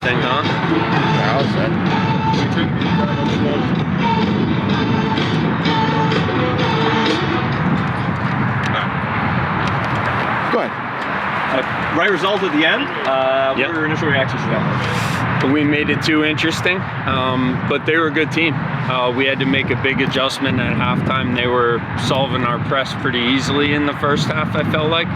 Thing, huh? Yeah, all set. Go ahead. Right result at the end. Yep. What were your initial reactions to that? We made it too interesting, but they were a good team. We had to make a big adjustment at halftime. They were solving our press pretty easily in the first half, I felt like.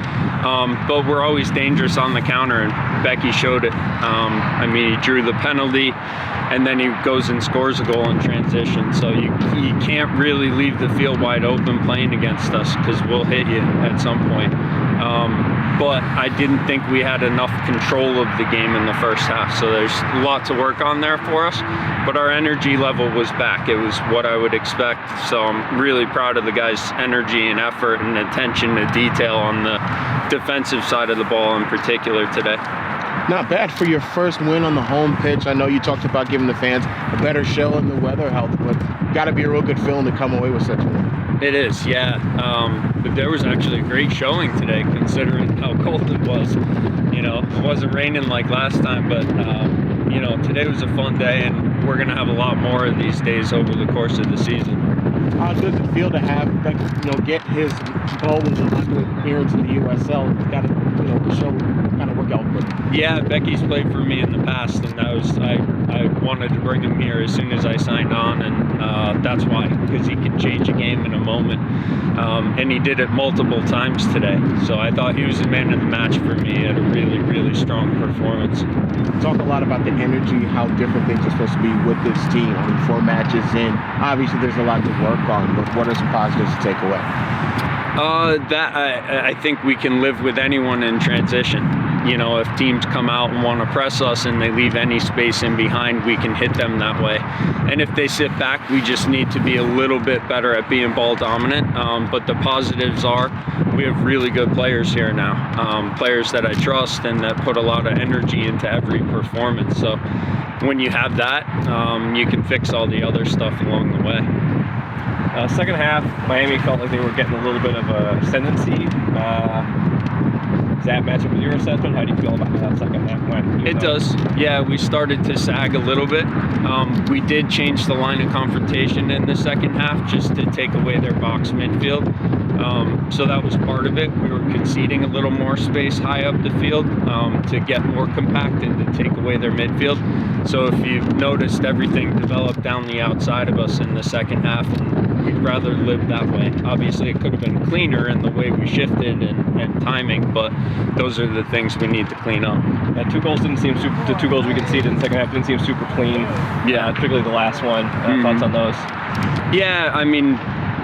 But we're always dangerous on the counter, and Becky showed it. I mean, he drew the penalty, and then he goes and scores a goal in transition. So you can't really leave the field wide open playing against us, because we'll hit you at some point. But I didn't think we had enough control of the game in the first half. So there's a lot to work on there for us. But our energy level was back. It was what I would expect. So I'm really proud of the guys' energy and effort and attention to detail on the defensive side of the ball in particular today. Not bad for your first win on the home pitch. I know you talked about giving the fans a better show and the weather helped, but got to be a real good feeling to come away with such a win. It is, yeah. But there was actually a great showing today, considering how cold it was. You know, it wasn't raining like last time, but you know, today was a fun day, and we're gonna have a lot more of these days over the course of the season. How does it feel to have, like, you know, get his goal with the 100th appearance in the USL? Got to, you know, the show kind of work out quick. Yeah, Becky's played for me in the past, and that was I wanted to bring him here as soon as I signed on, and that's why, because he could change a game in a moment, and he did it multiple times today. So I thought he was the man of the match for me. He had a really, really strong performance. Talk a lot about the energy, how different things are supposed to be with this team. I mean, 4 matches in, obviously there's a lot to work on, but what are some positives to take away? I think we can live with anyone in transition. You know, if teams come out and want to press us and they leave any space in behind, we can hit them that way. And if they sit back, we just need to be a little bit better at being ball dominant. But the positives are we have really good players here now, players that I trust and that put a lot of energy into every performance. So when you have that, you can fix all the other stuff along the way. Second half, Miami felt like they were getting a little bit of a ascendancy. Does that match up with your assessment? How do you feel about how that second half went? It does. Yeah, we started to sag a little bit. We did change the line of confrontation in the second half just to take away their box midfield. So that was part of it. We were conceding a little more space high up the field to get more compact and to take away their midfield. So if you've noticed, everything developed down the outside of us in the second half, and we'd rather live that way. Obviously, it could have been cleaner in the way we shifted and timing, but those are the things we need to clean up. The 2 goals didn't seem super. The 2 goals we conceded in the second half didn't seem super clean. Yeah, particularly the last one. Thoughts on those? Yeah, I mean,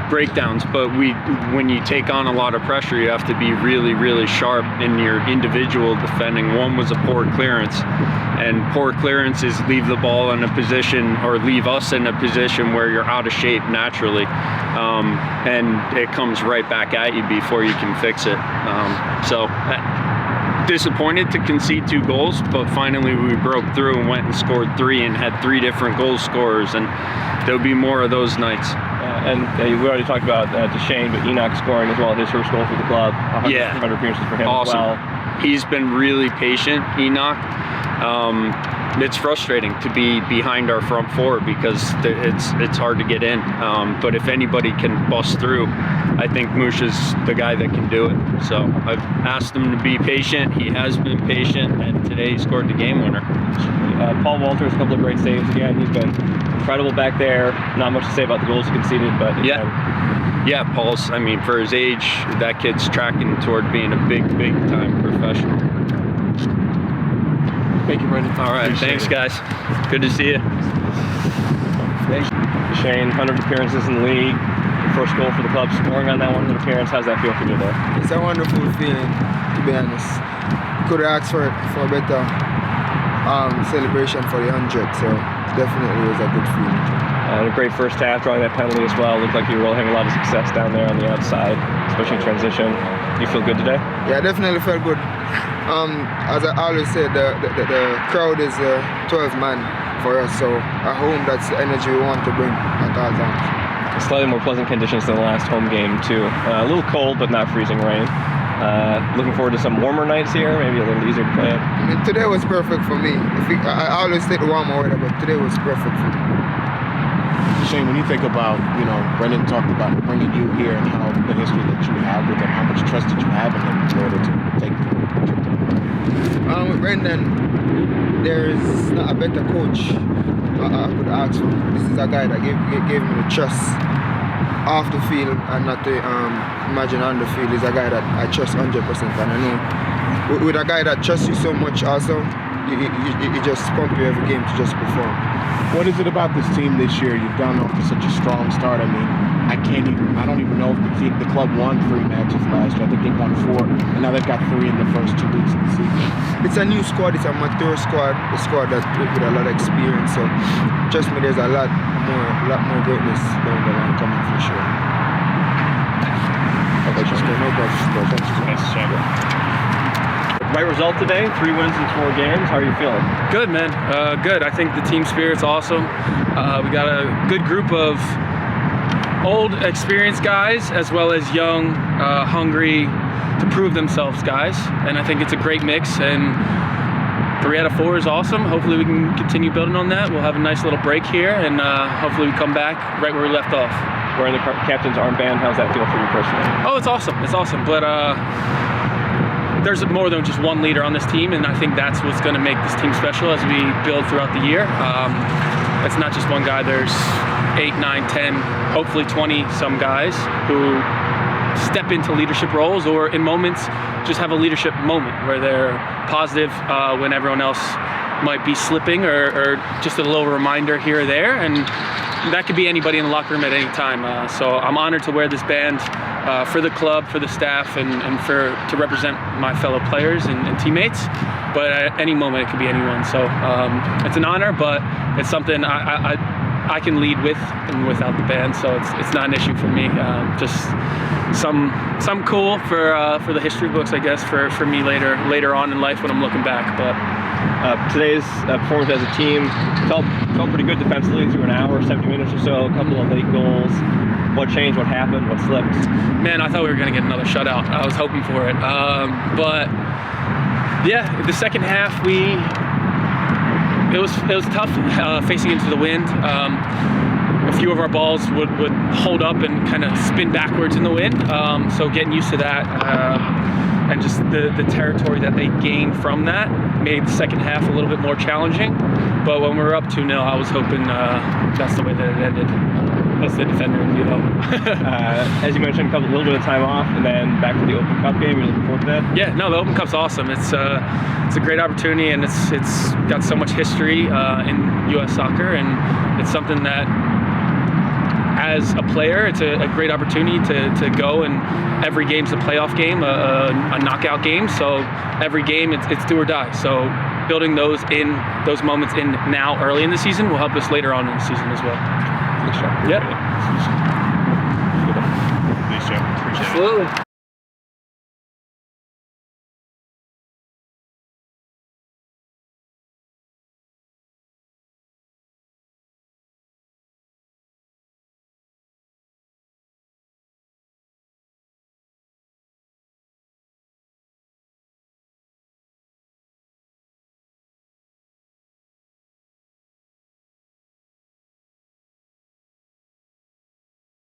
breakdowns, but when you take on a lot of pressure, you have to be really, really sharp in your individual defending. One was a poor clearance, and poor clearances leave the ball in a position, or leave us in a position where you're out of shape naturally, and it comes right back at you before you can fix it. So disappointed to concede 2 goals, but finally we broke through and went and scored 3 and had 3 different goal scorers, and there'll be more of those nights. And we already talked about Deshane, but Enoch scoring as well, his first goal for the club. 100 appearances for him awesome. As well. He's been really patient, Enoch. It's frustrating to be behind our front 4 because it's hard to get in. But if anybody can bust through, I think Musha's the guy that can do it. So I've asked him to be patient. He has been patient, and today he scored the game winner. Paul Walters, a couple of great saves again. He's been incredible back there. Not much to say about the goals he conceded, but yeah, Paul's, I mean, for his age, that kid's tracking toward being a big time professional. Thank you, Brendan. All right, thanks, guys. Good to see you. Deshane, 100 appearances in the league. First goal for the club, scoring on that 100 appearance. How's that feel for you today? It's a wonderful feeling, to be honest. Could have asked for a better celebration for the 100, so definitely was a good feeling. A great first half, drawing that penalty as well. Looked like you were really having a lot of success down there on the outside, especially in transition. Do you feel good today? Yeah, definitely felt good. As I always said, the crowd is 12 man for us, so at home that's the energy we want to bring at all times. Slightly more pleasant conditions than the last home game too. A little cold, but not freezing rain. Looking forward to some warmer nights here, maybe a little easier to play. I mean, today was perfect for me. I always take the warmer weather, but today was perfect for me. Deshane, when you think about, Brendan talked about bringing you here and how the history that you have with him, how much trust did you have in him in order to take the trip to With Brendan, there's not a better coach I could ask for. This is a guy that gave me the trust off the field and not to imagine on the field. He's a guy that I trust 100%, and I know with a guy that trusts you so much also, you just pump you every game to just perform. What is it about this team this year? You've gotten off to such a strong start. I mean, I don't even know if the club won 3 matches last year. I think they won 4, and now they've got 3 in the first 2 weeks of the season. It's a new squad. It's a mature squad. A squad that with a lot of experience. So, trust me, there's a lot more greatness down the line coming for sure. No problem. Thanks, Right result today, 3 wins in 4 games. How are you feeling? Good, man. Good. I think the team spirit's awesome. We got a good group of old, experienced guys as well as young, hungry to prove themselves guys. And I think it's a great mix. And 3 out of 4 is awesome. Hopefully we can continue building on that. We'll have a nice little break here, and hopefully we come back right where we left off. Wearing the captain's armband, how's that feel for you personally? Oh, it's awesome. It's awesome. But there's more than just one leader on this team, and I think that's what's going to make this team special as we build throughout the year. It's not just one guy. There's 8, 9, 10, hopefully 20 some guys who step into leadership roles, or in moments just have a leadership moment where they're positive when everyone else might be slipping, or just a little reminder here or there. And that could be anybody in the locker room at any time. So I'm honored to wear this band for the club, for the staff, and to represent my fellow players and teammates. But at any moment, it could be anyone. So it's an honor, but it's something I can lead with and without the band. So it's not an issue for me. Just some cool for the history books, I guess, for me later on in life when I'm looking back. But today's performance as a team felt pretty good defensively through an hour, 70 minutes or so, a couple of late goals. What changed? What happened? What slipped? Man, I thought we were going to get another shutout. I was hoping for it. But yeah, the second half it was tough facing into the wind. A few of our balls would hold up and kind of spin backwards in the wind. So getting used to that and just the territory that they gained from that made the second half a little bit more challenging. But when we were up 2-0, I was hoping that's the way that it ended. That's the defender in me, though. As you mentioned, a little bit of time off, and then back to the Open Cup game. You're looking forward to that? Yeah, no, the Open Cup's awesome. It's a great opportunity, and it's got so much history in U.S. soccer, and it's something that, as a player, it's a great opportunity to go, and every game's a playoff game, a knockout game. So every game, it's do or die. So building those moments in now, early in the season, will help us later on in the season as well. Good job. Yep. Thanks, Joe. Appreciate it. Absolutely.